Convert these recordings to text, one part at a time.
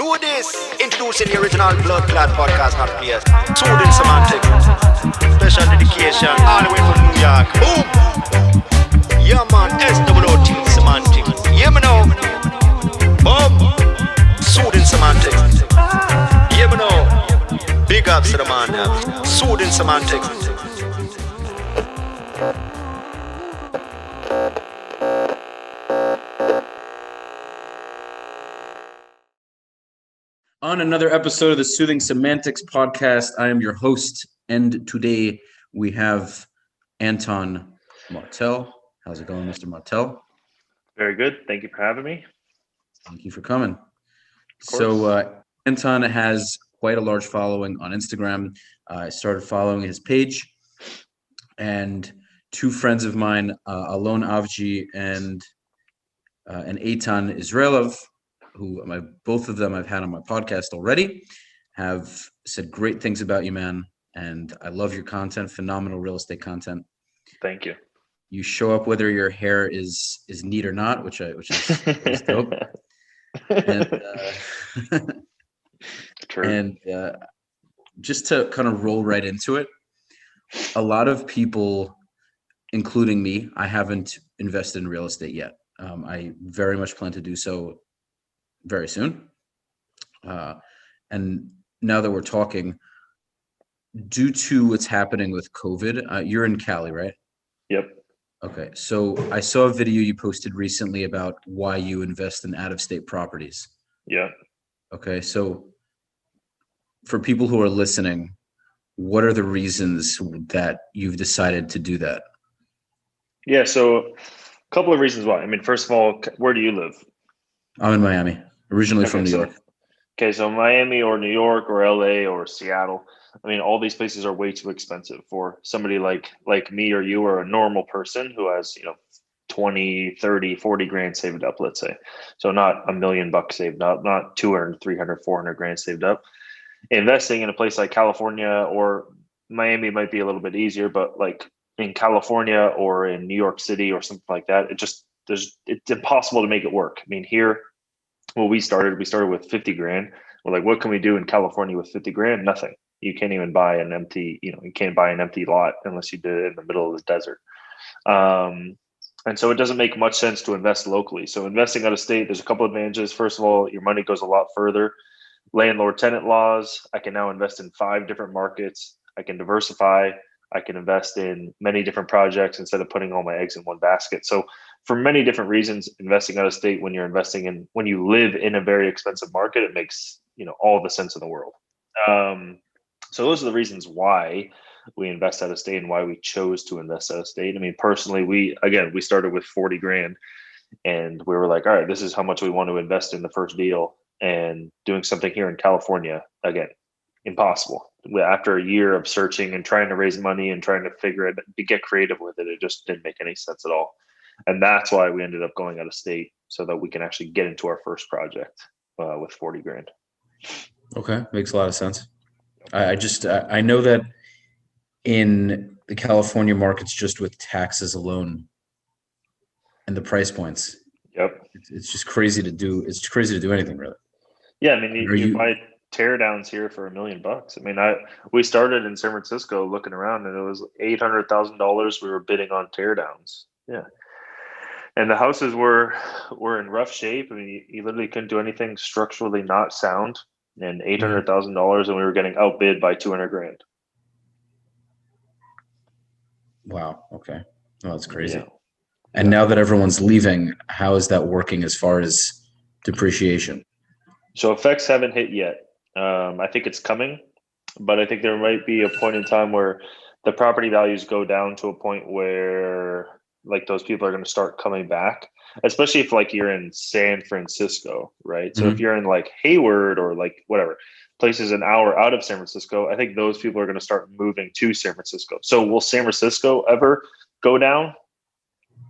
Know this. Introducing the original blood clot podcast, not players. Soothing semantic. Special dedication. All the way from New York. Boom. Yeah, man. SWOT semantic. Yeah, me know. Boom. Soothing semantic. Yeah, me know. Big ups to the man now. Soothing semantic. On another episode of the Soothing Semantics podcast, I am your host, and today we have Antoine Martel. How's it going, Mr. Martel? Very good. Thank you for having me. Thank you for coming. So Anton has quite a large following on Instagram. I started following his page, and two friends of mine, Alon Avji and Eitan Israelov, who both of them I've had on my podcast already, have said great things about you, man. And I love your content, phenomenal real estate content. Thank you. You show up whether your hair is neat or not, which is dope. And, True. And just to kind of roll right into it, a lot of people, including me, I haven't invested in real estate yet. I very much plan to do so very soon. And now that we're talking, due to what's happening with COVID, you're in Cali, right? Yep. Okay. So I saw a video you posted recently about why you invest in out-of-state properties. Yeah. Okay. So for people who are listening, what are the reasons that you've decided to do that? Yeah. So a couple of reasons why. I mean, first of all, where do you live? I'm in Miami, originally from New York. Okay. So Miami or New York or LA or Seattle. I mean, all these places are way too expensive for somebody like me or you or a normal person who has, 20, 30, 40 grand saved up, let's say. So not $1 million saved up, not 200, 300, 400 grand saved up. Investing in a place like California or Miami might be a little bit easier, but like in California or in New York City or something like that, it's impossible to make it work. I mean, here, well, we started with 50 grand. We're like, what can we do in California with 50 grand? Nothing. You can't even buy an empty, you can't buy an empty lot unless you did it in the middle of the desert. And so it doesn't make much sense to invest locally. So investing out of state, there's a couple of advantages. First of all, your money goes a lot further. Landlord tenant laws. I can now invest in 5 different markets. I can diversify. I can invest in many different projects instead of putting all my eggs in one basket. So for many different reasons, investing out of state when you live in a very expensive market, it makes, all the sense in the world. So those are the reasons why we invest out of state and why we chose to invest out of state. I mean, personally, we started with 40 grand and we were like, all right, this is how much we want to invest in the first deal. And doing something here in California, again, impossible. After a year of searching and trying to raise money and trying to figure it, to get creative with it, it just didn't make any sense at all. And that's why we ended up going out of state so that we can actually get into our first project with 40 grand. Okay. Makes a lot of sense. I know that in the California markets, just with taxes alone and the price points, yep, it's just crazy to do. It's crazy to do anything, really. Yeah, I mean, you buy teardowns here for $1 million. I mean, we started in San Francisco looking around, and it was $800,000 we were bidding on teardowns. Yeah, and the houses were in rough shape. I mean, you literally couldn't do anything structurally not sound, and $800,000, and we were getting outbid by 200 grand. Wow. Okay. Oh, that's crazy. Yeah. And now that everyone's leaving, how is that working as far as depreciation? So effects haven't hit yet. I think it's coming, but I think there might be a point in time where the property values go down to a point where like those people are going to start coming back, especially if like you're in San Francisco, right? So if you're in like Hayward or like whatever, places an hour out of San Francisco, I think those people are going to start moving to San Francisco. So will San Francisco ever go down?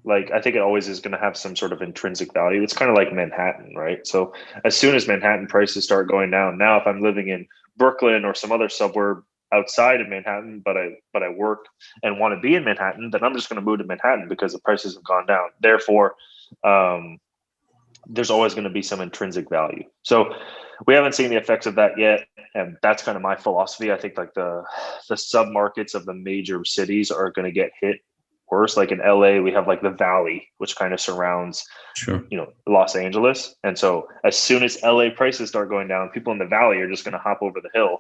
Like, I think it always is going to have some sort of intrinsic value. It's kind of like Manhattan, right? So as soon as Manhattan prices start going down, now if I'm living in Brooklyn or some other suburb outside of Manhattan, but I work and want to be in Manhattan, then I'm just going to move to Manhattan because the prices have gone down. Therefore, there's always going to be some intrinsic value. So we haven't seen the effects of that yet. And that's kind of my philosophy. I think like the sub markets of the major cities are going to get hit worse. Like in LA, we have like the Valley, which kind of surrounds, Sure. Los Angeles. And so as soon as LA prices start going down, people in the Valley are just going to hop over the hill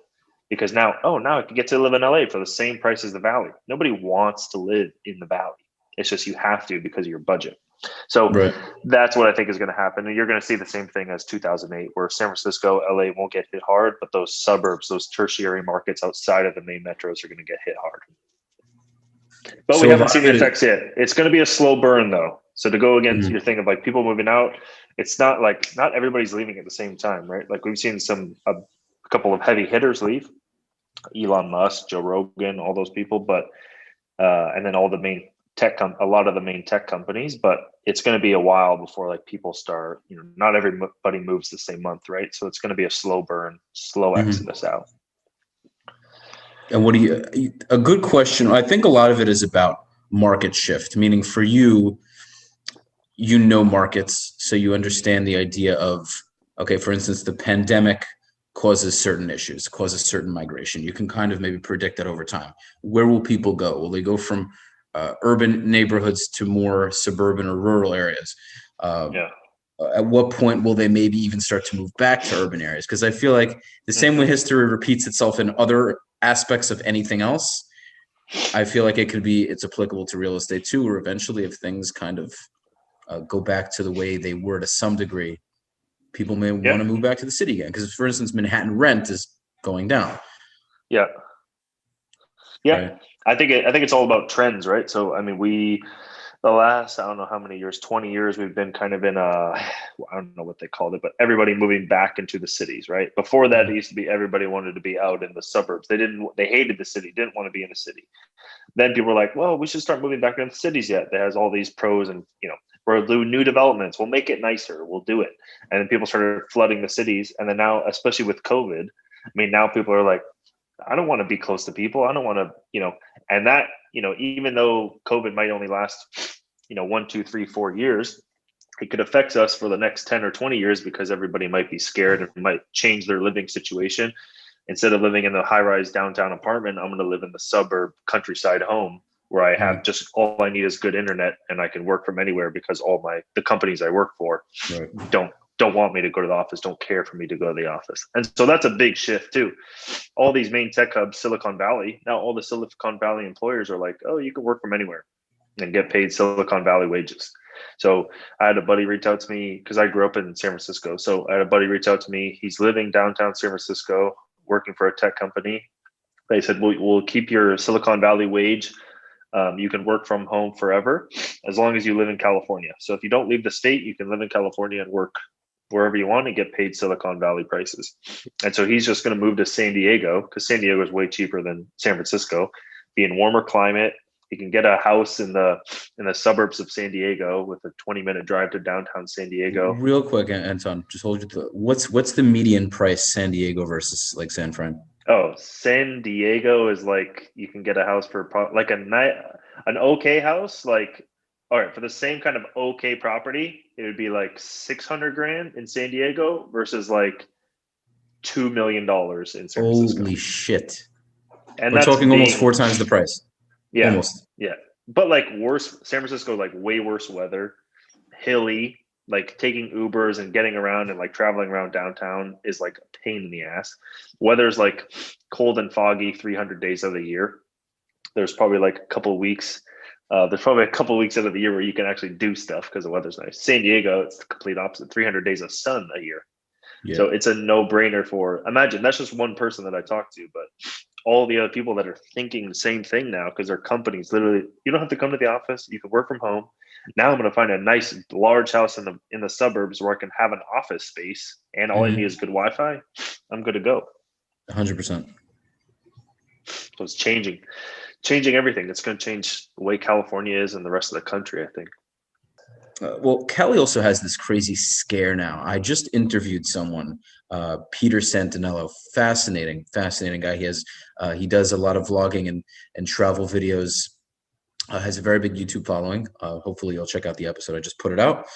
because now I can get to live in LA for the same price as the Valley. Nobody wants to live in the Valley. It's just you have to because of your budget. So that's what I think is going to happen. And you're going to see the same thing as 2008, where San Francisco, LA won't get hit hard, but those suburbs, those tertiary markets outside of the main metros are going to get hit hard. But so we haven't seen the effects yet. It's going to be a slow burn, though. So to go against your thing of like people moving out, it's not like not everybody's leaving at the same time, right? Like we've seen a couple of heavy hitters leave, Elon Musk, Joe Rogan, all those people, but and then all the main a lot of the main tech companies, but it's going to be a while before like people start, not everybody moves the same month, right? So it's going to be a slow burn, slow exodus out. And a good question. I think a lot of it is about market shift, meaning for you, markets, so you understand the idea of, okay, for instance, the pandemic causes certain issues, causes certain migration. You can kind of maybe predict that over time. Where will people go? Will they go from urban neighborhoods to more suburban or rural areas? At what point will they maybe even start to move back to urban areas? Because I feel like the same way history repeats itself in other aspects of anything else, I feel like it's applicable to real estate too, where eventually if things kind of go back to the way they were to some degree, people may want to move back to the city again. Because for instance, Manhattan rent is going down. Yeah. Right? I think it's all about trends, right? So, I mean, the last, I don't know how many years, 20 years, we've been kind of in I don't know what they called it, but everybody moving back into the cities, right? Before that, it used to be everybody wanted to be out in the suburbs. They hated the city, didn't want to be in the city. Then people were like, well, we should start moving back into the cities yet. That has all these pros and, we'll do new developments. We'll make it nicer. We'll do it. And then people started flooding the cities. And then now, especially with COVID, I mean, now people are like, I don't want to be close to people. I don't want to, and that, even though COVID might only last, 1, 2, 3, 4 years, it could affect us for the next 10 or 20 years because everybody might be scared and might change their living situation. Instead of living in the high-rise downtown apartment, I'm going to live in the suburb countryside home where I have just all I need is good internet and I can work from anywhere because the companies I work for don't want me to go to the office, don't care for me to go to the office. And so that's a big shift too. All these main tech hubs, Silicon Valley, now all the Silicon Valley employers are like, oh, you can work from anywhere and get paid Silicon Valley wages. So I had a buddy reach out to me because I grew up in San Francisco. So I had a buddy reach out to me. He's living downtown San Francisco, working for a tech company. They said, we'll keep your Silicon Valley wage. You can work from home forever as long as you live in California. So if you don't leave the state, you can live in California and work wherever you want and get paid Silicon Valley prices. And so he's just going to move to San Diego because San Diego is way cheaper than San Francisco, be in warmer climate. He can get a house in the suburbs of San Diego with a 20-minute drive to downtown San Diego. Real quick, Anton, just hold you to what's the median price San Diego versus like San Fran? Oh, San Diego is like you can get a house for like an okay house, like all right, for the same kind of okay property, it would be like $600,000 in San Diego versus like $2 million in San Francisco. Holy shit! And we're talking almost 4 times the price. Yeah, almost. Yeah, but like worse, San Francisco, like way worse weather, hilly. Like taking Ubers and getting around and like traveling around downtown is like a pain in the ass. Weather's like cold and foggy 300 days of the year. There's probably like a couple of weeks. There's probably a couple of weeks out of the year where you can actually do stuff because the weather's nice. San Diego, it's the complete opposite. 300 days of sun a year. Yeah. So it's a no-brainer imagine that's just one person that I talked to, but all the other people that are thinking the same thing now because their companies literally, you don't have to come to the office. You can work from home. Now I'm going to find a nice large house in the suburbs where I can have an office space and all I need is good Wi-Fi. I'm good to go. 100%. So it's changing everything. It's going to change the way California is and the rest of the country, I think. Well, Cali also has this crazy scare now. I just interviewed someone, Peter Santinello, fascinating guy. He does a lot of vlogging and travel videos. Has a very big YouTube following. Hopefully you'll check out the episode. I just put it out.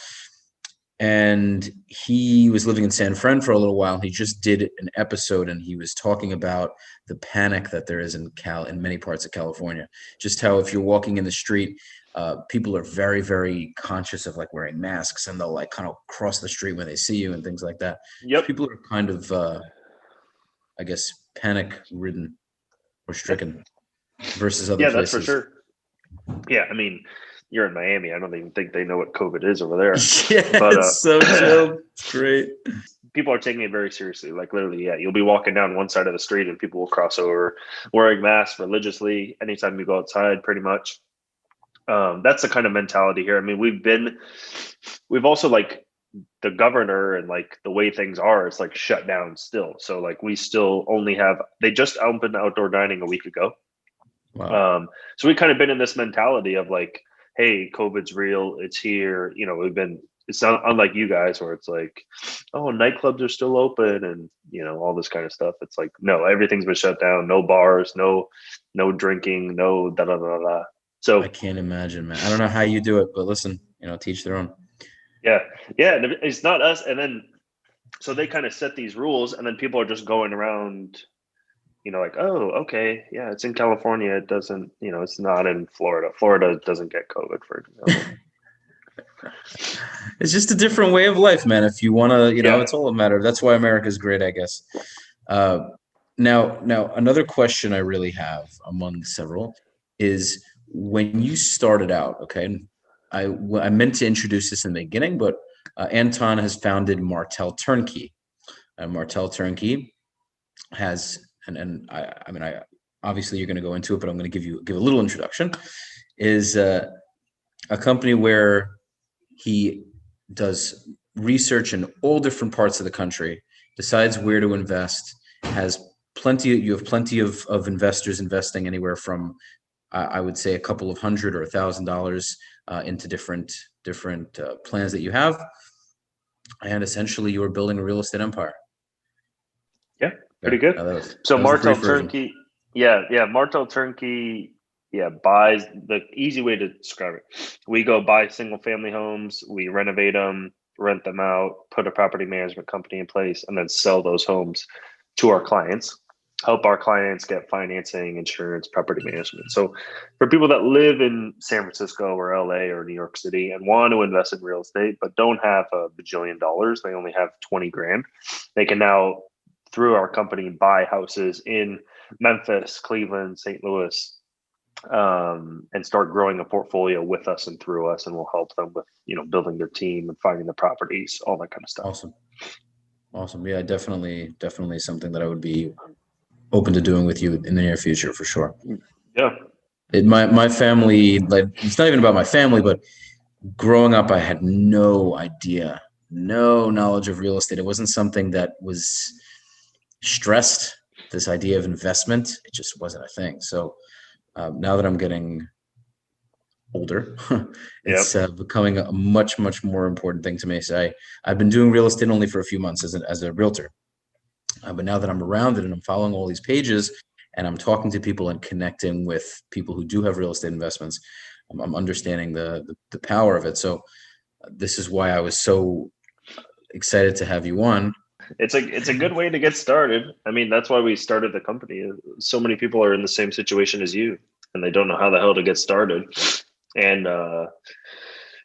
and he was living in San Fran for a little while. He just did an episode, and he was talking about the panic that there is in many parts of California. Just how if you're walking in the street, people are very, very conscious of like wearing masks, and they'll like kind of cross the street when they see you and things like that. Yep. People are kind of, I guess, panic-ridden or stricken versus other places. That's for sure. Yeah, I mean, you're in Miami. I don't even think they know what COVID is over there. Yeah, but, it's so chill. It's great. People are taking it very seriously. Like literally, yeah, you'll be walking down one side of the street and people will cross over wearing masks religiously anytime you go outside, pretty much. That's the kind of mentality here. I mean, we've also like the governor and like the way things are, it's like shut down still. So like we still only have, they just opened outdoor dining a week ago. Wow. So we've kind of been in this mentality of like, hey, COVID's real, it's here. You know, it's not unlike you guys where it's like, oh, nightclubs are still open and, you know, all this kind of stuff. It's like, no, everything's been shut down. No bars, no drinking, no da da da da. So I can't imagine, man. I don't know how you do it, but listen, you know, teach their own. Yeah. It's not us. And then, so they kind of set these rules and then people are just going around, you know, like, oh, okay. Yeah. It's in California. It doesn't, you know, it's not in Florida. Florida doesn't get COVID, for example. It's just a different way of life, man. If you want to, you know, it's all a matter. That's why America's great, I guess. Now, another question I really have among several is when you started out, okay, I meant to introduce this in the beginning, but Anton has founded Martel Turnkey. Martel Turnkey has, and I mean, obviously you're going to go into it, but I'm going to give a little introduction, is a company where he does research in all different parts of the country, decides where to invest, you have plenty of investors investing anywhere from, I would say, a couple of $100 or $1,000 into different plans that you have. And essentially you are building a real estate empire. Yeah, pretty good. So Martel Turnkey, Martel Turnkey, buys, the easy way to describe it. We go buy single family homes, we renovate them, rent them out, put a property management company in place, and then sell those homes to our clients, help our clients get financing, insurance, property management. So for people that live in San Francisco or LA or New York City and want to invest in real estate, but don't have $1 bajillion, they only have 20 grand, they can now, through our company, buy houses in Memphis, Cleveland, St. Louis, and start growing a portfolio with us and through us, and we'll help them with, you know, building their team and finding the properties, all that kind of stuff. Awesome. Yeah, definitely something that I would be open to doing with you in the near future for sure. Yeah. My family, like, it's not even about my family, but growing up, I had no idea, no knowledge of real estate. It wasn't something that was stressed. This idea of investment, it just wasn't a thing. So now that I'm getting older, it's becoming a much more important thing to me. So I've been doing real estate only for a few months as a realtor, but now that I'm around it and I'm following all these pages and I'm talking to people and connecting with people who do have real estate investments, I'm understanding the power of it. So this is why I was so excited to have you on. It's a good way to get started. I mean, that's why we started the company. So many people are in the same situation as you, and they don't know how the hell to get started. And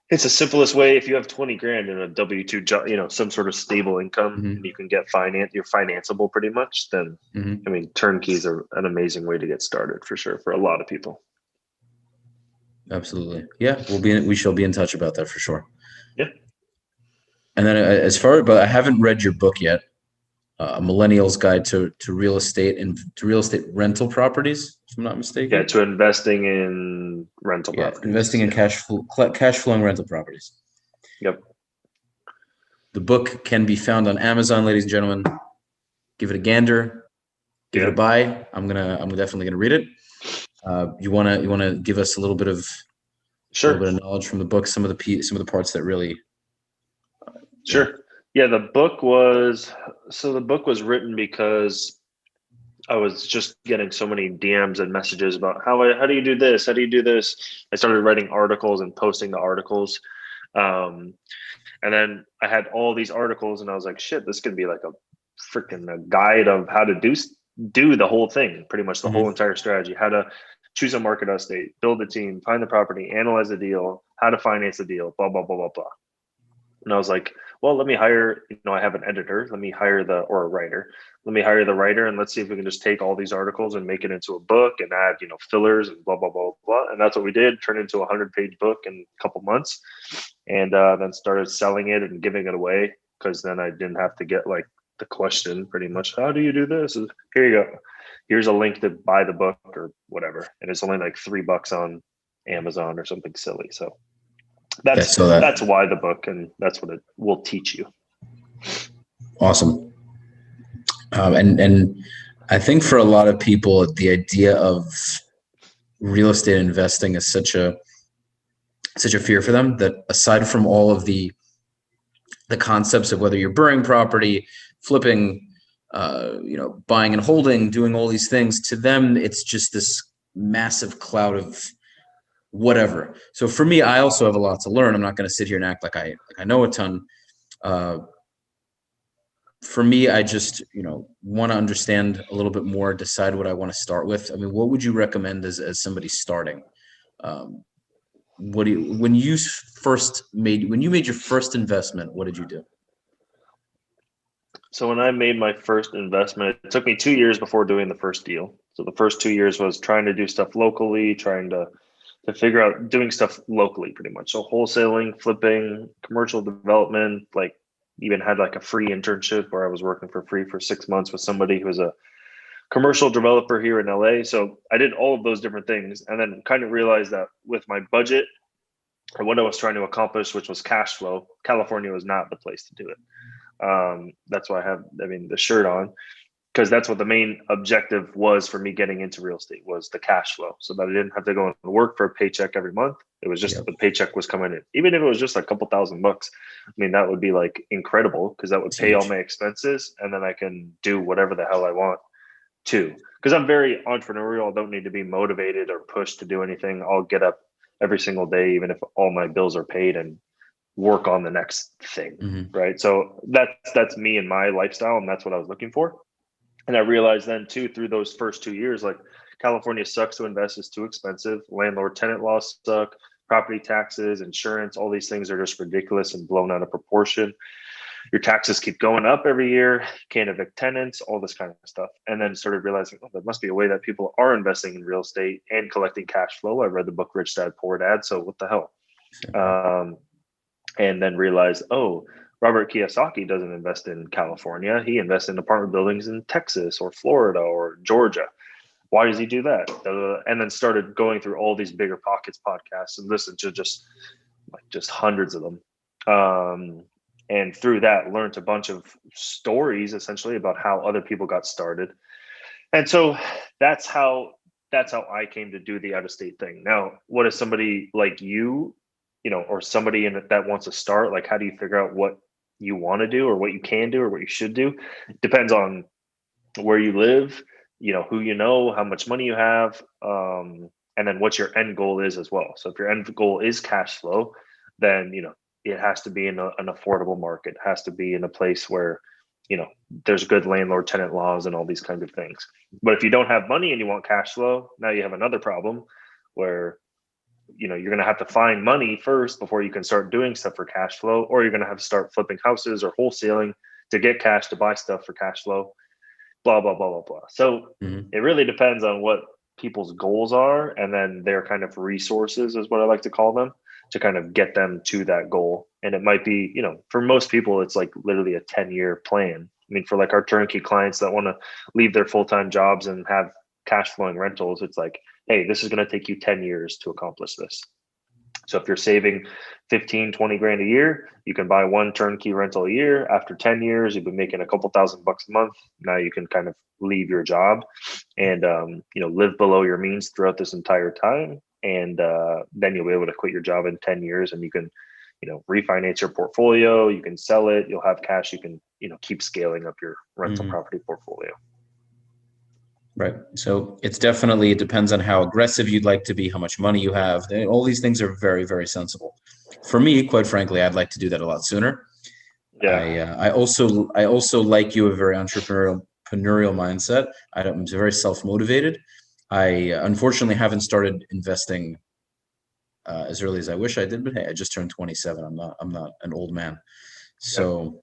it's the simplest way. If you have 20 grand in a W-2 job, you know, some sort of stable income, and you can get you're financeable pretty much, then I mean, turnkeys are an amazing way to get started for sure for a lot of people. Absolutely. Yeah, we shall be in touch about that for sure. Yeah. And then but I haven't read your book yet, A Millennial's Guide to Real Estate and to Real Estate Rental Properties, if I'm not mistaken. Yeah, to investing in rental properties. Investing in cash flowing rental properties. Yep. The book can be found on Amazon, ladies and gentlemen. Give it a gander. Give it a buy. I'm definitely gonna read it. You wanna give us a little bit of knowledge from the book, some of the parts that really. Sure. Yeah, the book was written because I was just getting so many DMs and messages about how do you do this? How do you do this? I started writing articles and posting the articles. And then I had all these articles, and I was like, shit, this could be like a freaking guide of how to do the whole thing, pretty much the whole entire strategy, how to choose a market estate, build a team, find the property, analyze the deal, how to finance the deal, blah, blah, blah, blah, blah. And I was like, well, let me hire, I have an editor, or a writer. Let me hire the writer, and let's see if we can just take all these articles and make it into a book and add, fillers and blah, blah, blah, blah. And that's what we did, turned into a 100-page book in a couple months, and then started selling it and giving it away, because then I didn't have to get like the question pretty much, how do you do this? Here you go. Here's a link to buy the book or whatever. And it's only like $3 on Amazon or something silly. So that's why the book, and that's what it will teach you. Awesome. And I think for a lot of people, the idea of real estate investing is such a fear for them, that aside from all of the concepts of whether you're buying property, flipping, buying and holding, doing all these things, to them, it's just this massive cloud of whatever. So for me, I also have a lot to learn. I'm not going to sit here and act like I know a ton. For me, I just, want to understand a little bit more, decide what I want to start with. I mean, what would you recommend as somebody starting? When you made your first investment, what did you do? So when I made my first investment, it took me 2 years before doing the first deal. So the first 2 years was trying to do stuff locally, trying to figure out doing stuff locally pretty much. So wholesaling, flipping, commercial development, like even had like a free internship where I was working for free for 6 months with somebody who was a commercial developer here in LA. So I did all of those different things, and then kind of realized that with my budget or what I was trying to accomplish, which was cash flow, California was not the place to do it. That's why I have, the shirt on, because that's what the main objective was for me getting into real estate, was the cash flow, so that I didn't have to go and work for a paycheck every month. It was just the paycheck was coming in. Even if it was just a couple $1,000, that would be like incredible, because that would pay all my expenses, and then I can do whatever the hell I want to. Because I'm very entrepreneurial. I don't need to be motivated or pushed to do anything. I'll get up every single day, even if all my bills are paid, and work on the next thing. Right. So that's me and my lifestyle, and that's what I was looking for. And I realized then too, through those first 2 years, like California sucks to invest, it's too expensive. Landlord tenant laws suck, property taxes, insurance, all these things are just ridiculous and blown out of proportion. Your taxes keep going up every year, can't evict tenants, all this kind of stuff. And then started realizing, there must be a way that people are investing in real estate and collecting cash flow. I read the book Rich Dad Poor Dad, so what the hell? And then realized, Robert Kiyosaki doesn't invest in California. He invests in apartment buildings in Texas or Florida or Georgia. Why does he do that? And then started going through all these Bigger Pockets podcasts and listened to just hundreds of them. And through that, learned a bunch of stories essentially about how other people got started. And so that's how I came to do the out-of-state thing. Now, what is somebody like you, or somebody that wants to start, like, how do you figure out what you want to do or what you can do or what you should do? It depends on where you live, who how much money you have, and then what your end goal is as well. So if your end goal is cash flow, then, it has to be in an affordable market. It has to be in a place where, there's good landlord tenant laws and all these kinds of things. But if you don't have money and you want cash flow, now you have another problem where, you're going to have to find money first before you can start doing stuff for cash flow, or you're going to have to start flipping houses or wholesaling to get cash to buy stuff for cash flow, blah, blah, blah, blah, blah. So it really depends on what people's goals are, and then their kind of resources is what I like to call them, to kind of get them to that goal. And it might be, for most people, it's like literally a 10-year plan. For like our turnkey clients that want to leave their full-time jobs and have cash flowing rentals, it's like, hey, this is going to take you 10 years to accomplish this. So if you're saving 15, 20 grand a year, you can buy one turnkey rental a year. After 10 years, you've been making a couple $1,000 a month. Now you can kind of leave your job and, live below your means throughout this entire time. And then you'll be able to quit your job in 10 years, and you can, refinance your portfolio. You can sell it. You'll have cash. You can, keep scaling up your rental property portfolio. Right. So it depends on how aggressive you'd like to be, how much money you have. All these things are very, very sensible. For me, quite frankly, I'd like to do that a lot sooner. Yeah. I also like you, a very entrepreneurial mindset. I'm very self-motivated. I unfortunately haven't started investing as early as I wish I did, but hey, I just turned 27. I'm not an old man. So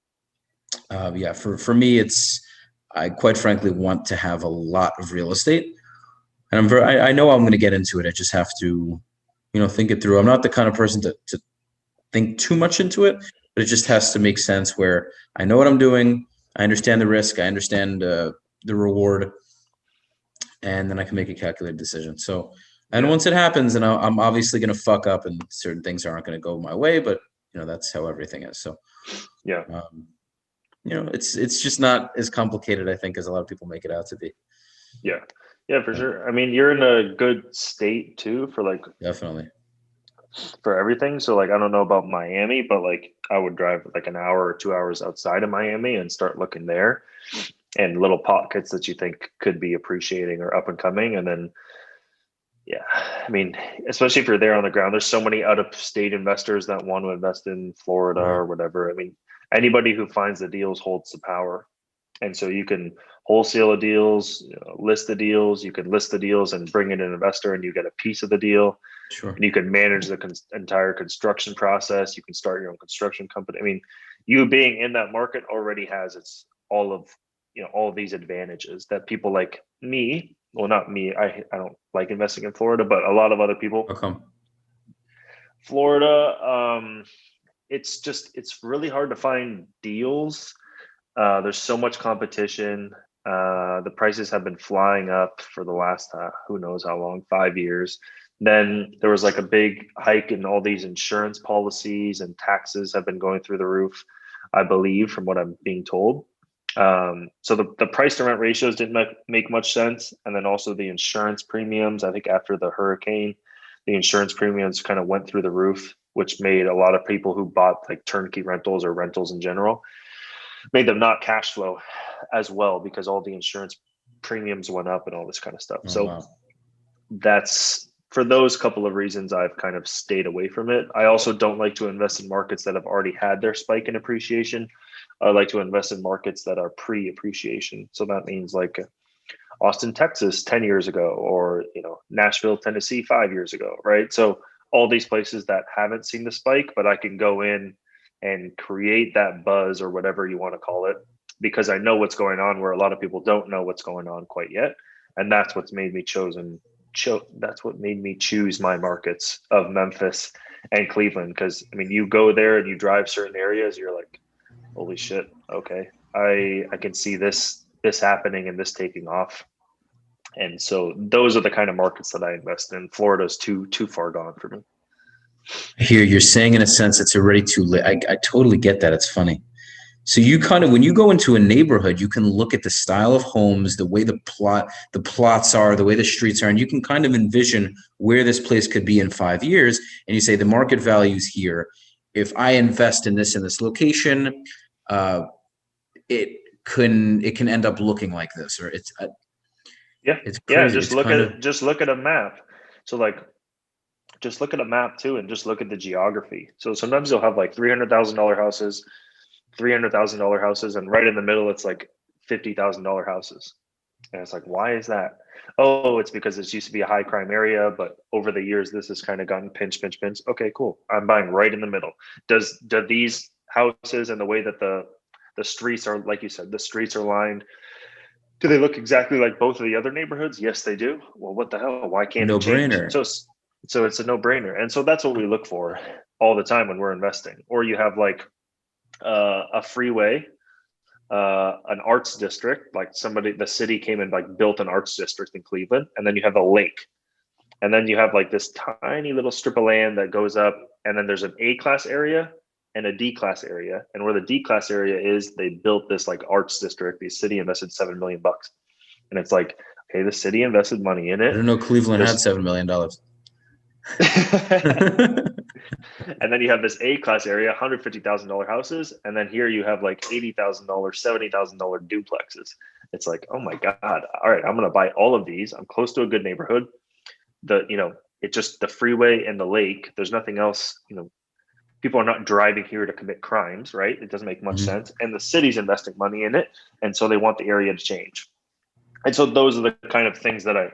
yeah, for me, I quite frankly want to have a lot of real estate, and I know I'm going to get into it. I just have to, think it through. I'm not the kind of person to think too much into it, but it just has to make sense where I know what I'm doing. I understand the risk. I understand the reward, and then I can make a calculated decision. So, and once it happens, and I'm obviously going to fuck up, and certain things aren't going to go my way, but that's how everything is. So, Yeah. it's just not as complicated, I think, as a lot of people make it out to be. Yeah. Yeah, for sure. I mean, you're in a good state too for like Definitely. for everything. So like I don't know about Miami, but like I would drive like an hour or 2 hours outside of Miami and start looking there and little pockets that you think could be appreciating or up and coming. And then yeah, I mean, especially if you're there on the ground, there's so many out of state investors that want to invest in Florida Right. or whatever. I mean, anybody who finds the deals holds the power. And so you can wholesale the deals, list the deals, you can list the deals and bring in an investor and you get a piece of the deal. Sure. And you can manage the entire construction process. You can start your own construction company. I mean, you being in that market already has all of these advantages that people like me, well, not me, I don't like investing in Florida, but a lot of other people. How come? Florida, it's really hard to find deals. There's so much competition. The prices have been flying up for the last who knows how long, 5 years. Then there was like a big hike in all these insurance policies, and taxes have been going through the roof, I believe, from what I'm being told. So the price to rent ratios didn't make much sense. And then also the insurance premiums, I think after the hurricane, the insurance premiums kind of went through the roof, which made a lot of people who bought like turnkey rentals or rentals in general, made them not cash flow as well because all the insurance premiums went up and all this kind of stuff. Oh, So wow. that's for those couple of reasons I've kind of stayed away from it. I also don't like to invest in markets that have already had their spike in appreciation. I like to invest in markets that are pre-appreciation. So that means like Austin, Texas 10 years ago, or Nashville, Tennessee 5 years ago, right? So all these places that haven't seen the spike, but I can go in and create that buzz or whatever you want to call it, because I know what's going on where a lot of people don't know what's going on quite yet. And that's what's made me that's what made me choose my markets of Memphis and Cleveland. Because I mean, you go there and you drive certain areas, you're like, holy shit, okay, I can see this happening and this taking off. And so those are the kind of markets that I invest in. Florida's too far gone for me. Here, you're saying in a sense it's already too late. I totally get that. It's funny. So you kind of, when you go into a neighborhood, you can look at the style of homes, the way the plots are, the way the streets are, and you can kind of envision where this place could be in 5 years. And you say the market value is here. If I invest in this location, it can end up looking like this, or it's crazy. Just look at a map. So like, just look at a map too, and just look at the geography. So sometimes you'll have like $300,000 houses, and right in the middle it's like $50,000 houses. And it's like, why is that? Oh, it's because this used to be a high crime area, but over the years this has kind of gotten pinch. Okay, cool. I'm buying right in the middle. Do these houses and the way that the streets are, like you said, the streets are lined, do they look exactly like both of the other neighborhoods? Yes, they do. Well, what the hell? Why can't it change? No-brainer. So it's a no-brainer. And so that's what we look for all the time when we're investing. Or you have like a freeway, an arts district, like the city came and like built an arts district in Cleveland, and then you have a lake, and then you have like this tiny little strip of land that goes up, and then there's an A-class area and a D-class area, and where the D-class area is, they built this like arts district. The city invested $7 million, and it's like, okay, the city invested money in I it. didn't know Cleveland had $7 million. And then you have this A-class area, $150,000 houses, and then here you have like $80,000, $70,000 duplexes. It's like, oh my God, all right, I'm going to buy all of these. I'm close to a good neighborhood. It just the freeway and the lake, there's nothing else, people are not driving here to commit crimes, right? It doesn't make much sense. And the city's investing money in it. And so they want the area to change. And so those are the kind of things that I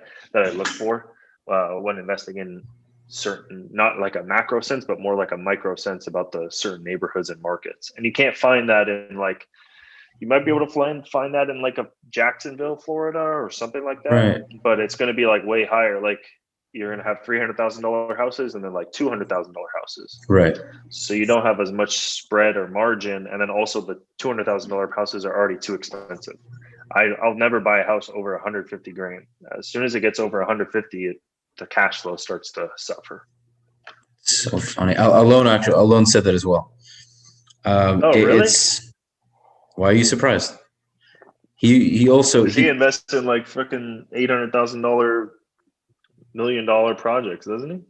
look for when investing in certain, not like a macro sense, but more like a micro sense about the certain neighborhoods and markets. And you can't find that in like, you might be able to find that in like a Jacksonville, Florida or something like that. Right. But it's going to be like way higher. Like you're going to have $300,000 houses and then like $200,000 houses. Right. So you don't have as much spread or margin. And then also the $200,000 houses are already too expensive. I'll never buy a house over 150 grand. As soon as it gets over 150, the cash flow starts to suffer. So funny. Alone said that as well. Really? Why are you surprised? He also he invests in like freaking $800,000 $1 million projects, doesn't he?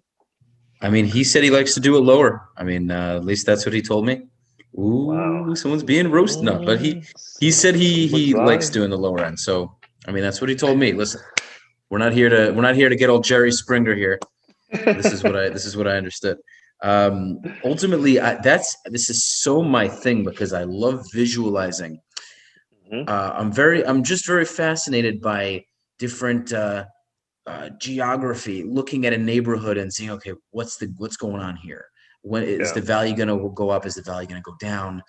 I mean, he said he likes to do it lower. I mean, at least that's what he told me. Ooh, wow. Someone's being roasted. No, but he said he likes doing the lower end. So I mean, that's what he told me. Listen, we're not here to get old Jerry Springer here. This is what I understood. Ultimately, this is so my thing because I love visualizing. I'm just very fascinated by different geography, looking at a neighborhood and seeing, okay, what's going on here? When is the value going to go up? Is the value going to go down?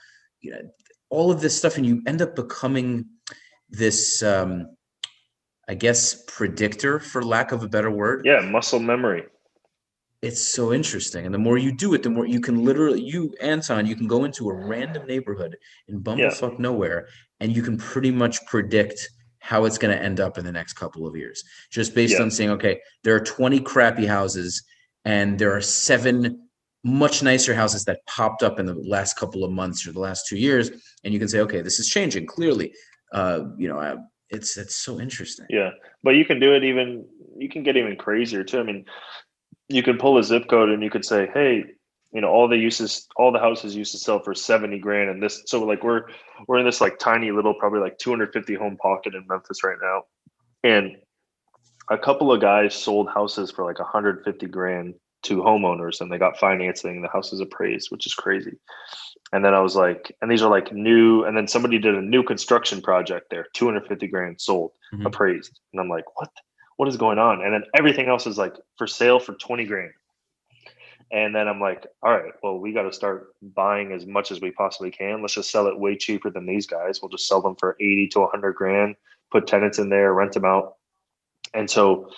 All of this stuff, and you end up becoming this, I guess, predictor, for lack of a better word. Yeah, muscle memory. It's so interesting. And the more you do it, the more you can Anton, you can go into a random neighborhood in bumblefuck nowhere, and you can pretty much predict how it's going to end up in the next couple of years, just based on saying, okay, there are 20 crappy houses and there are 7 much nicer houses that popped up in the last couple of months or the last 2 years. And you can say, okay, this is changing clearly. It's so interesting. Yeah. But you can do it you can get even crazier too. I mean, you could pull a zip code and you could say, hey, all the houses used to sell for 70 grand. And this, so like we're in this like tiny little, probably like 250 home pocket in Memphis right now. And a couple of guys sold houses for like 150 grand to homeowners, and they got financing. The house is appraised, which is crazy. And then I was like, and these are like new, and then somebody did a new construction project there, 250 grand sold, appraised. And I'm like, what is going on? And then everything else is like for sale for 20 grand. And then I'm like, all right, well, we got to start buying as much as we possibly can. Let's just sell it way cheaper than these guys. We'll just sell them for 80 to 100 grand, put tenants in there, rent them out. And so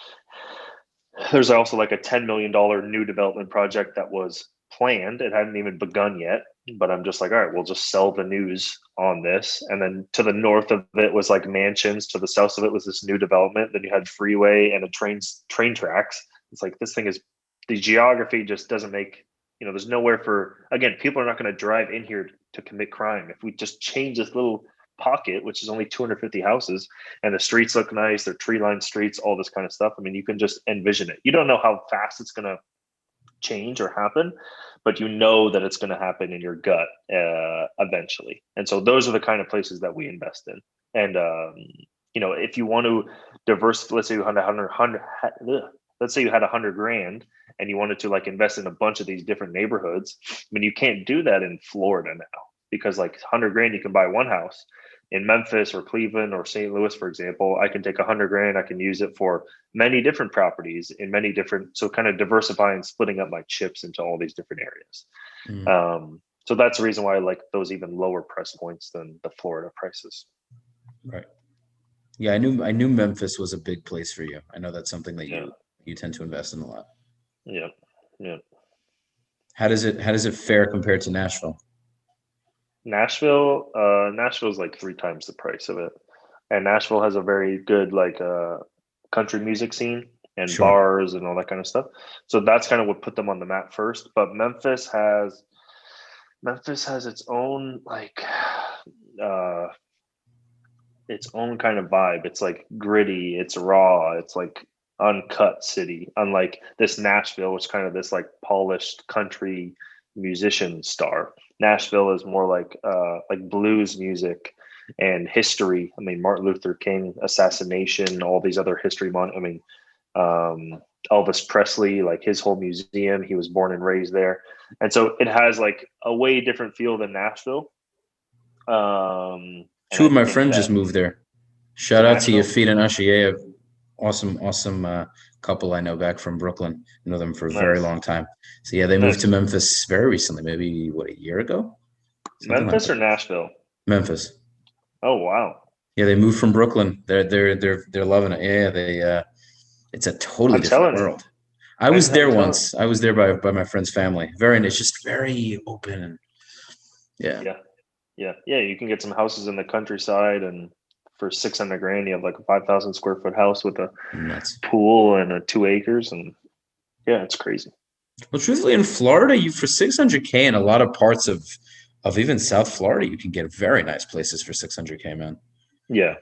there's also like a $10 million new development project that was planned. It hadn't even begun yet, but I'm just like, all right, we'll just sell the news on this. And then to the north of it was like mansions. To the south of it was this new development. Then you had freeway and train tracks. It's like, this thing is, the geography just doesn't make, there's nowhere for, again, people are not going to drive in here to commit crime. If we just change this little pocket, which is only 250 houses, and the streets look nice, they're tree-lined streets, all this kind of stuff. I mean, you can just envision it. You don't know how fast it's going to change or happen, but you know that it's going to happen in your gut eventually. And so those are the kind of places that we invest in. And if you want to diversify, let's say you had 100 grand and you wanted to like invest in a bunch of these different neighborhoods. I mean, you can't do that in Florida now, because like 100 grand, you can buy one house. In Memphis or Cleveland or St. Louis, for example, I can take 100 grand. I can use it for many different properties in many different, so kind of diversifying, splitting up my chips into all these different areas. So that's the reason why I like those even lower price points than the Florida prices. Right. Yeah, I knew Memphis was a big place for you. I know that's something that you tend to invest in a lot. Yeah. Yeah. How does it fare compared to Nashville? Nashville is like 3 times the price of it. And Nashville has a very good like country music scene and bars and all that kind of stuff. So that's kind of what put them on the map first. But Memphis has its own like its own kind of vibe. It's like gritty, it's raw, it's like uncut city, unlike this Nashville, which kind of this like polished country musician star. Nashville is more like blues music, and history. I mean, Martin Luther King assassination, all these other history. Elvis Presley, like his whole museum, he was born and raised there. And so it has like a way different feel than Nashville. Two of my friends just moved there. Shout out to Yafid and Ashia, awesome couple I know back from Brooklyn. I know them for a very long time. So yeah, they moved to Memphis very recently, maybe a year ago? Memphis or Nashville? Memphis. Oh wow. Yeah, they moved from Brooklyn. They're loving it. Yeah, it's a totally different world. I was there once. I was there by my friend's family. Very nice, just very open and yeah. You can get some houses in the countryside, and for $600,000 you have like a 5,000 square foot house with a pool and 2 acres, and yeah, it's crazy. Well, truthfully, in Florida, you for $600K in a lot of parts of even South Florida, you can get very nice places for $600K, man. Yeah.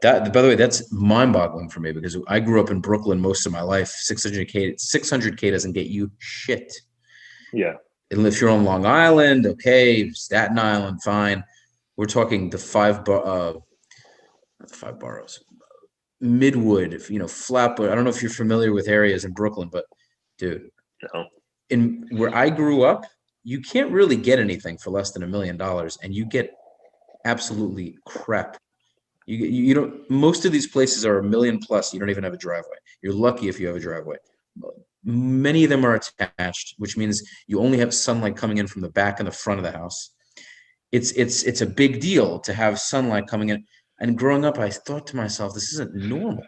That, by the way, that's mind-boggling for me because I grew up in Brooklyn most of my life. $600K doesn't get you shit. Yeah. And if you're on Long Island, okay, Staten Island, fine. We're talking the not the 5 boroughs, Midwood, Flatbush. I don't know if you're familiar with areas in Brooklyn, but dude, no. In where I grew up, you can't really get anything for less than $1 million, and you get absolutely crap. You don't. Most of these places are $1 million plus. You don't even have a driveway. You're lucky if you have a driveway. Many of them are attached, which means you only have sunlight coming in from the back and the front of the house. It's a big deal to have sunlight coming in. And growing up, I thought to myself, this isn't normal.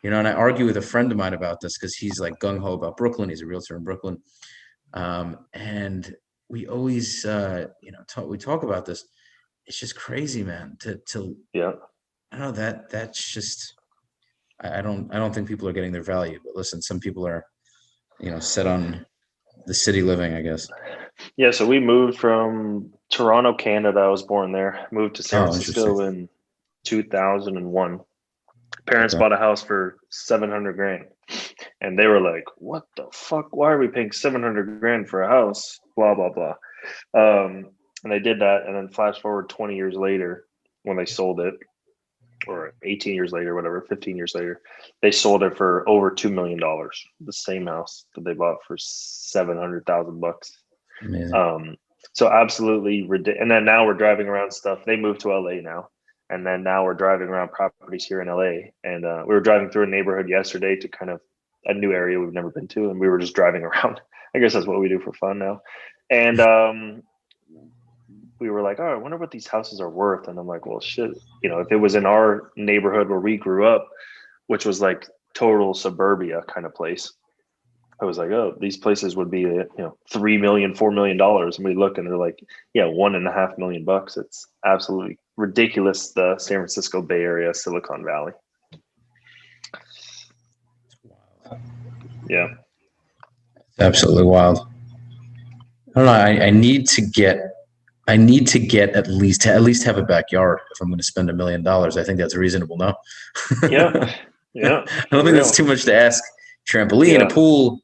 And I argue with a friend of mine about this because he's like gung-ho about Brooklyn. He's a realtor in Brooklyn. And we always, we talk about this. It's just crazy, man, yeah. I don't know that's just, I don't think people are getting their value, but listen, some people are, set on the city living, I guess. Yeah. So we moved from Toronto, Canada. I was born there, moved to San Francisco in 2001. Parents bought a house for $700,000, and they were like, "What the fuck? Why are we paying $700,000 for a house?" Blah blah blah. And they did that, and then flash forward 20 years later, when they sold it, or 18 years later, whatever, 15 years later, they sold it for over $2 million. The same house that they bought for $700,000. So absolutely ridiculous. And then now we're driving around stuff. They moved to LA now. And then now we're driving around properties here in LA. And we were driving through a neighborhood yesterday to kind of a new area we've never been to. And we were just driving around. I guess that's what we do for fun now. And we were like, oh, I wonder what these houses are worth. And I'm like, well, shit, if it was in our neighborhood where we grew up, which was like total suburbia kind of place, I was like, oh, these places would be, $3 million, $4 million. And we look and they're like, yeah, $1.5 million. It's absolutely ridiculous. The San Francisco Bay Area, Silicon Valley. Yeah. It's absolutely wild. I don't know. I need to get at least have a backyard if I'm going to spend $1 million. I think that's reasonable. No. Yeah. I don't think that's too much to ask. Trampoline, a pool,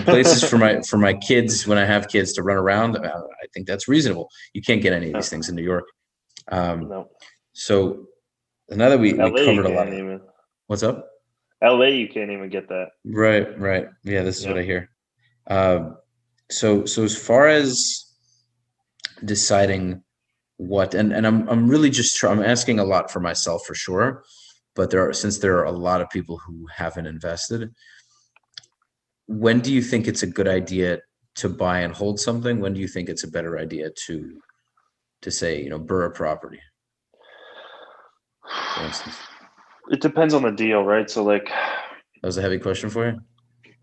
places for my kids when I have kids to run around. I think that's reasonable. You can't get any of these things in New York. No. So now that we covered a lot of what's up? LA, you can't even get that. Right. Yeah, this is what I hear. So as far as deciding what, and I'm really just I'm asking a lot for myself for sure, but since there are a lot of people who haven't invested, when do you think it's a good idea to buy and hold something? When do you think it's a better idea to say, Burr property, for instance? It depends on the deal, right? So like, that was a heavy question for you.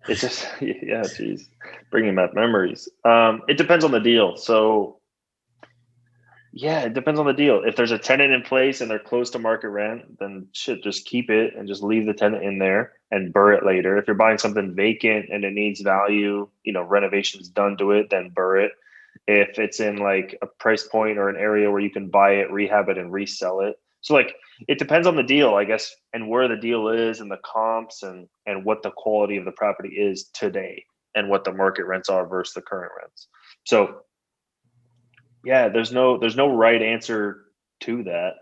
It just, yeah, geez, bringing back memories. It depends on the deal. So yeah, it depends on the deal. If there's a tenant in place and they're close to market rent, then shit, just keep it and just leave the tenant in there and burr it later. If you're buying something vacant and it needs value, renovations done to it, then burr it. If it's in like a price point or an area where you can buy it, rehab it, and resell it. So like, it depends on the deal, I guess, and where the deal is and the comps and what the quality of the property is today and what the market rents are versus the current rents. So yeah, there's no right answer to that.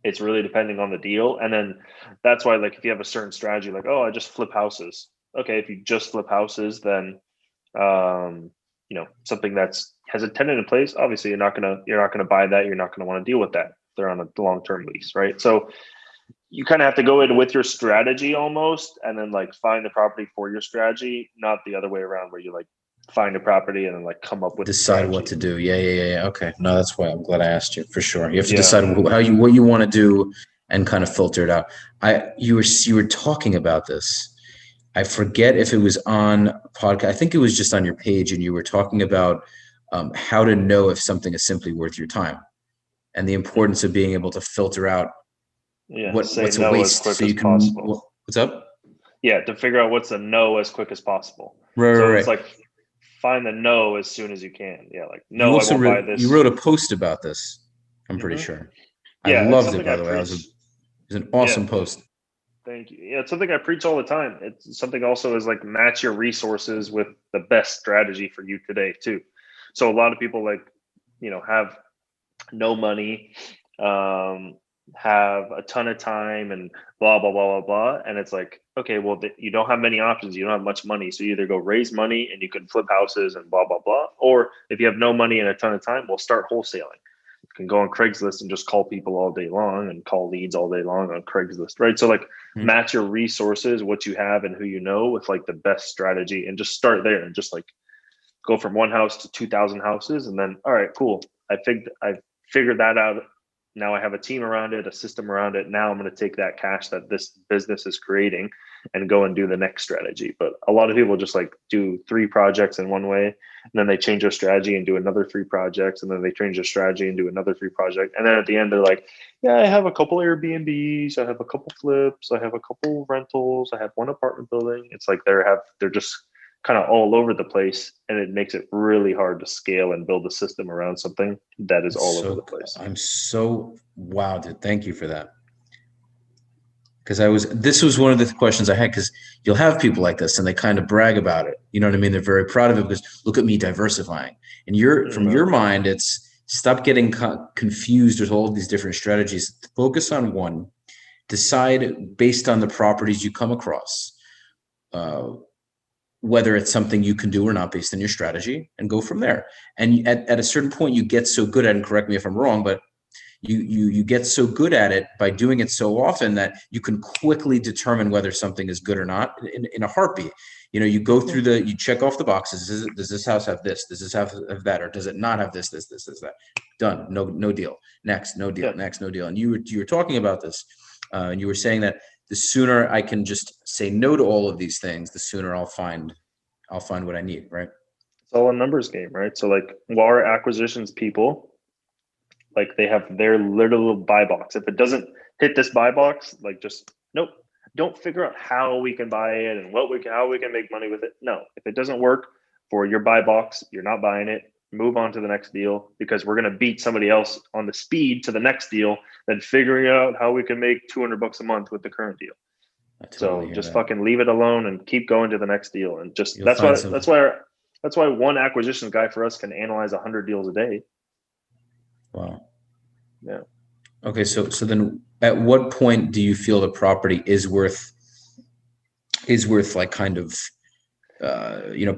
It's really depending on the deal. And then that's why, like, if you have a certain strategy, like, oh, I just flip houses. Okay, if you just flip houses, then something that's has a tenant in place, obviously you're not gonna buy that. You're not gonna want to deal with that. They're on a long-term lease, right? So you kind of have to go in with your strategy almost, and then like find the property for your strategy, not the other way around where you like find a property and then like come up with decide what to do. Yeah. Okay. No, that's why I'm glad I asked you for sure. You have to decide what you want to do and kind of filter it out. You were talking about this. I forget if it was on a podcast. I think it was just on your page, and you were talking about how to know if something is simply worth your time, and the importance of being able to filter out what's a waste, so you can. What's up? Yeah, to figure out what's a no as quick as possible. Right. It's like find the no as soon as you can. Yeah, like no, I won't buy this. You wrote a post about this. I'm pretty sure. Yeah, I loved it, by the way. It was an awesome post. Thank you. Yeah, it's something I preach all the time. It's something also is like match your resources with the best strategy for you today too. So a lot of people have no money, have a ton of time and blah, blah, blah, blah, blah. And it's like, okay, well, you don't have many options. You don't have much money. So you either go raise money and you can flip houses and blah, blah, blah. Or if you have no money and a ton of time, we'll start wholesaling. You can go on Craigslist and just call people all day long and call leads all day long on Craigslist, right? So like match your resources, what you have and who you know with like the best strategy, and just start there and just like go from one house to 2,000 houses. And then, all right, cool. I figured that out. Now I have a team around it, a system around it. Now I'm going to take that cash that this business is creating and go and do the next strategy. But a lot of people just like do 3 projects in one way, and then they change their strategy and do another 3 projects, and then they change their strategy and do another 3 projects. And then at the end, they're like, yeah, I have a couple Airbnbs, I have a couple flips, I have a couple rentals, I have 1 apartment building. It's like they're just kind of all over the place, and it makes it really hard to scale and build a system around something that is all over the place. Wow, dude, thank you for that. Because this was one of the questions I had, because you'll have people like this and they kind of brag about it. You know what I mean? They're very proud of it because look at me diversifying. And from your mind, it's stop getting confused with all these different strategies. Focus on one, decide based on the properties you come across, whether it's something you can do or not based on your strategy, and go from there. And at a certain point, you get so good at it, and correct me if I'm wrong, but you get so good at it by doing it so often that you can quickly determine whether something is good or not in a heartbeat. You go through you check off the boxes. Does this house have this? Does this have that? Or does it not have this, that? Done. No deal. Next, no deal. Next, no deal. And you were talking about this, and you were saying that the sooner I can just say no to all of these things, the sooner I'll find what I need, right? It's all a numbers game, right? So like our acquisitions people, like they have their little buy box. If it doesn't hit this buy box, like just nope. Don't figure out how we can buy it and how we can make money with it. No, if it doesn't work for your buy box, you're not buying it. Move on to the next deal, because we're going to beat somebody else on the speed to the next deal than figuring out how we can make $200 a month with the current deal. So just fucking leave it alone and keep going to the next deal. And just that's why one acquisition guy for us can analyze 100 deals a day. Wow. Yeah. Okay. So then at what point do you feel the property is worth like kind of,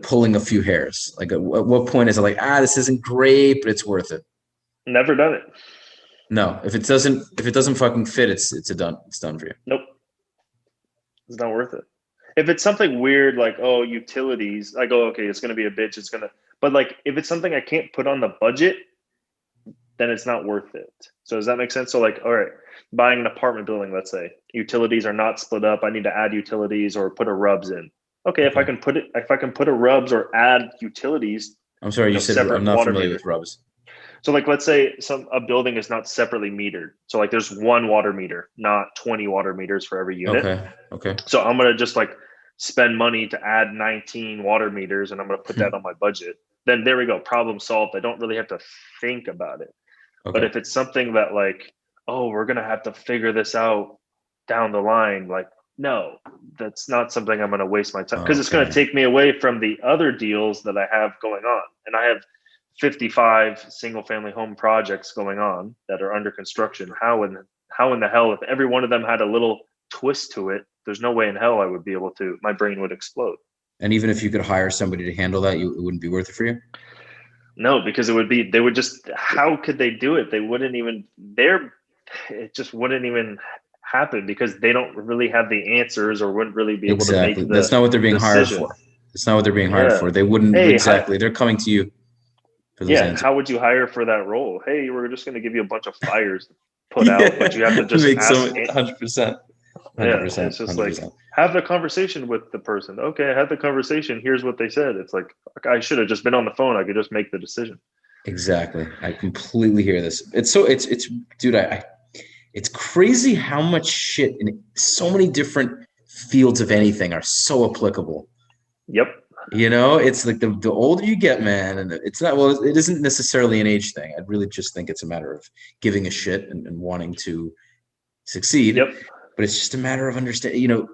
pulling a few hairs? Like at what point is it like, this isn't great, but it's worth it? Never done it. No, if it doesn't fucking fit, it's done for you. Nope. It's not worth it. If it's something weird like, utilities, I go, okay, it's going to be a bitch. But like, if it's something I can't put on the budget, then it's not worth it. So does that make sense? So like, all right, buying an apartment building, let's say utilities are not split up. I need to add utilities or put a rubs in. Okay. If I can put a rubs or add utilities. I'm sorry, you said I'm not familiar with rubs. So like, let's say a building is not separately metered. So like there's 1 water meter, not 20 water meters for every unit. Okay. So I'm going to just like spend money to add 19 water meters, and I'm going to put that on my budget. Then there we go. Problem solved. I don't really have to think about it. Okay. But if it's something that like, we're going to have to figure this out down the line, like, no, that's not something I'm going to waste my time, because it's going to take me away from the other deals that I have going on. And I have 55 single family home projects going on that are under construction. How in the hell, if every one of them had a little twist to it, there's no way in hell I would be able to, my brain would explode. And even if you could hire somebody to handle that, it wouldn't be worth it for you? No, because they would just, how could they do it? They wouldn't even, it just wouldn't even happen because they don't really have the answers or wouldn't really be able to make the That's not what they're being hired decision. for. That's not what they're being hired for. They wouldn't, they're coming to you for those answers. How would you hire for that role? Hey, we're just going to give you a bunch of fires to put out, but you have to just ask. 100%. Yeah, it's just 100%. Like, have the conversation with the person. Okay, I had the conversation. Here's what they said. It's like, I should have just been on the phone. I could just make the decision. Exactly. I completely hear this. Dude, it's crazy how much shit in so many different fields of anything are so applicable. Yep. You know, it's like the older you get, man, and it isn't necessarily an age thing. I really just think it's a matter of giving a shit and wanting to succeed. Yep. But it's just a matter of understanding,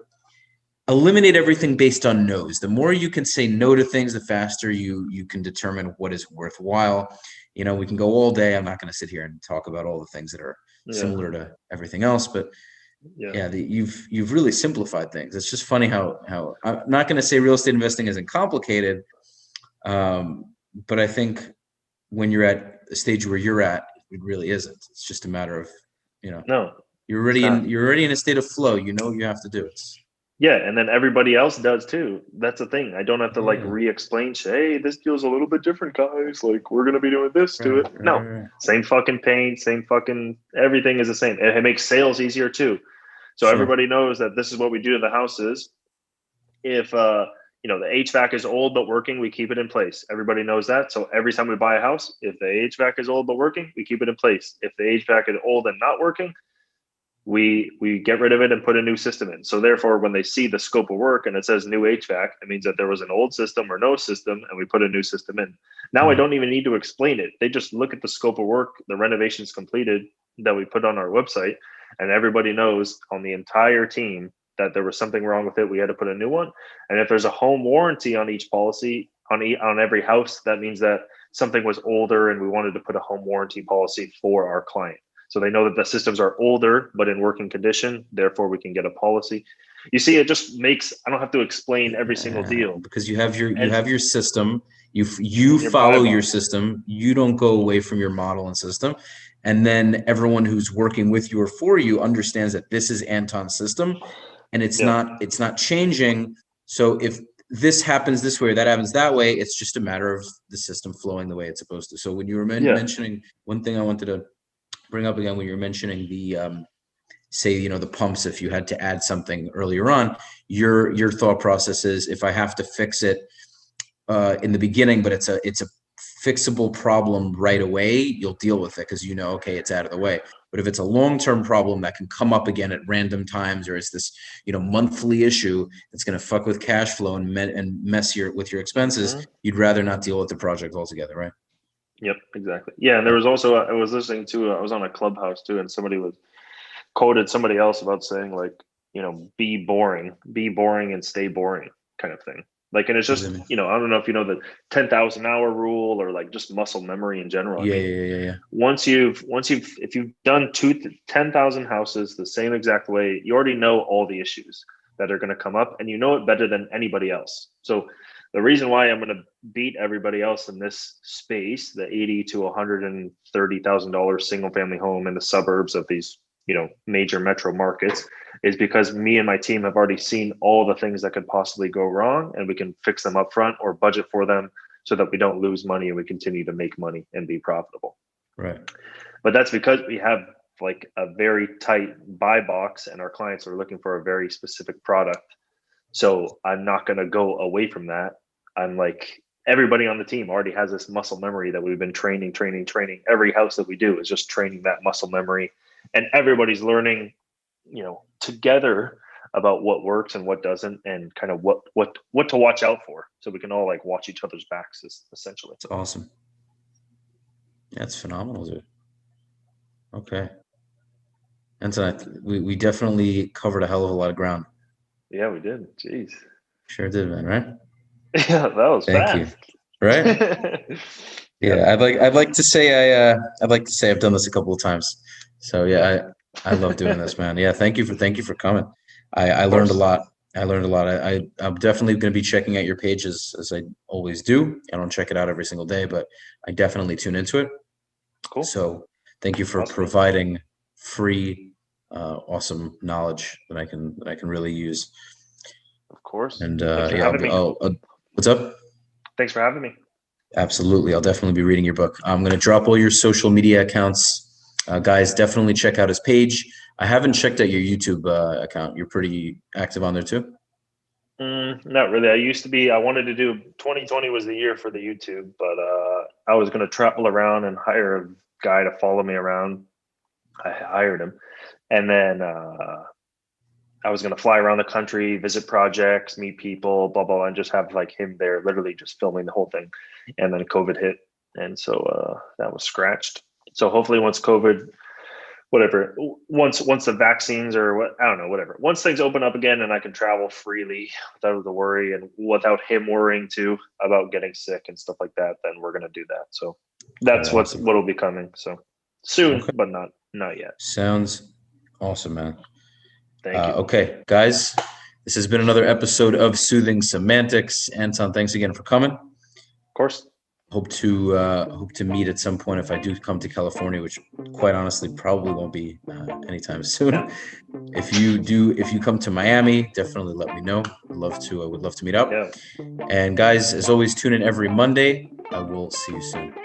eliminate everything based on no's. The more you can say no to things, the faster you can determine what is worthwhile. We can go all day. I'm not going to sit here and talk about all the things that are similar to everything else, but you've really simplified things. It's just funny how I'm not going to say real estate investing isn't complicated, but I think when you're at the stage where you're at, it really isn't. It's just a matter of no, you're already in a state of flow. You know what you have to do. And then everybody else does too. That's the thing. I don't have to re-explain. Hey, this deal's a little bit different, guys. Like, we're gonna be doing this to it. No, same fucking paint, same fucking everything is the same. It makes sales easier too. So everybody knows that this is what we do to the houses. If the HVAC is old but working, we keep it in place. Everybody knows that. So every time we buy a house, if the HVAC is old but working, we keep it in place. If the HVAC is old and not working, we get rid of it and put a new system in. So therefore, when they see the scope of work and it says new HVAC, it means that there was an old system or no system, and we put a new system in. Now I don't even need to explain it. They just look at the scope of work, the renovations completed that we put on our website, and everybody knows on the entire team that there was something wrong with it. We had to put a new one. And if there's a home warranty on each policy, on every house, that means that something was older and we wanted to put a home warranty policy for our client. So they know that the systems are older, but in working condition. Therefore, we can get a policy. You see, it just makes, I don't have to explain every single deal. Because you have your system. You follow your system. You don't go away from your model and system. And then everyone who's working with you or for you understands that this is Anton's system, and it's not changing. So if this happens this way or that happens that way, it's just a matter of the system flowing the way it's supposed to. So when you were mentioning, one thing I wanted to bring up again, when you're mentioning the the pumps, if you had to add something earlier on, your thought process is, if I have to fix it in the beginning, but it's a fixable problem right away, you'll deal with it because okay, it's out of the way. But if it's a long-term problem that can come up again at random times, or it's this monthly issue that's going to fuck with cash flow and mess with your expenses, you'd rather not deal with the project altogether, right? Yep, exactly. Yeah, and there was also, I was listening to, I was on a Clubhouse too, and somebody quoted somebody else about saying, like, be boring and stay boring kind of thing. Like, and it's just, I don't know if you know the 10,000 hour rule, or like just muscle memory in general. Yeah. If you've done 10,000 houses the same exact way, you already know all the issues that are going to come up, and you know it better than anybody else. So the reason why I'm going to beat everybody else in this space, the $80,000 to $130,000 single family home in the suburbs of these, major metro markets, is because me and my team have already seen all the things that could possibly go wrong, and we can fix them up front or budget for them so that we don't lose money and we continue to make money and be profitable. Right. But that's because we have like a very tight buy box, and our clients are looking for a very specific product. So I'm not going to go away from that. I'm like, everybody on the team already has this muscle memory that we've been training. Every house that we do is just training that muscle memory, and everybody's learning, together about what works and what doesn't, and kind of what to watch out for. So we can all like watch each other's backs, essentially. It's awesome. That's phenomenal, dude. Okay. And so we definitely covered a hell of a lot of ground. Yeah, we did. Jeez. Sure did, man. Right? Yeah, that was fast. Thank you. Right? Yeah, I'd like to say I've done this a couple of times. So yeah, I love doing this, man. Yeah, thank you for coming. I learned a lot. I'm definitely going to be checking out your pages as I always do. I don't check it out every single day, but I definitely tune into it. Cool. So thank you for Awesome. providing free, awesome knowledge that I can really use. Of course. And Thanks for yeah, having me. what's up? Thanks for having me. Absolutely. I'll definitely be reading your book. I'm going to drop all your social media accounts. Guys, definitely check out his page. I haven't checked out your YouTube account. You're pretty active on there too? Not really. I wanted to do 2020 was the year for the YouTube, but I was going to travel around and hire a guy to follow me around. I hired him. And then I was going to fly around the country, visit projects, meet people, blah, blah, blah, and just have like him there literally just filming the whole thing. And then COVID hit. And so that was scratched. So hopefully once COVID, whatever, once the vaccines or what, I don't know, whatever, once things open up again and I can travel freely without the worry and without him worrying too about getting sick and stuff like that, then we're going to do that. So that's what'll be coming. So soon, Okay. but not yet. Sounds awesome, man. Thank you. Okay, guys, this has been another episode of Soothing Semantics. Anton, thanks again for coming. Of course. Hope to meet at some point if I do come to California, which quite honestly probably won't be anytime soon. Yeah. If you come to Miami, definitely let me know. Would love to meet up. Yeah. And guys, as always, tune in every Monday. I will see you soon.